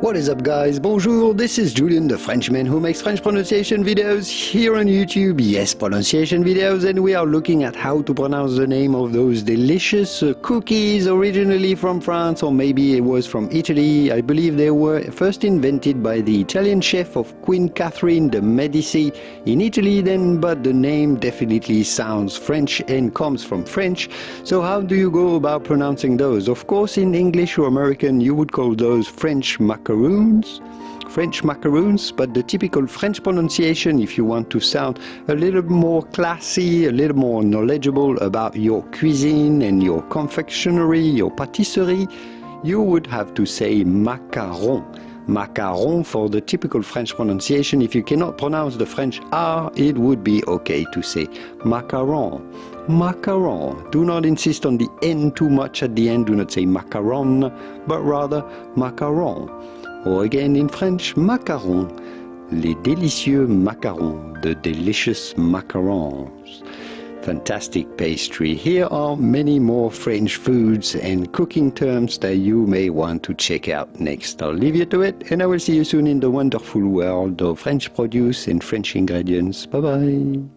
What is up, guys? Bonjour, this is Julien, the Frenchman who makes French pronunciation videos here on YouTube. Yes, pronunciation videos, and we are looking at how to pronounce the name of those delicious cookies originally from France, or maybe it was from Italy. I believe they were first invented by the Italian chef of Queen Catherine De Medici in Italy then, but the name definitely sounds French and comes from French. So how do you go about pronouncing those? Of course, in English or American, you would call those French Macaroons, but the typical French pronunciation, if you want to sound a little more classy, a little more knowledgeable about your cuisine and your confectionery, your patisserie, you would have to say Macaron. Macaron for the typical French pronunciation. If you cannot pronounce the French R, it would be okay to say Macaron. Macaron. Do not insist on the N too much at the end. Do not say Macaron, but rather Macaron. Or again in French, Macaron. Les délicieux macarons, the delicious macarons. Fantastic pastry. Here are many more French foods and cooking terms that you may want to check out next. I'll leave you to it, and I will see you soon in the wonderful world of French produce and French ingredients. Bye bye.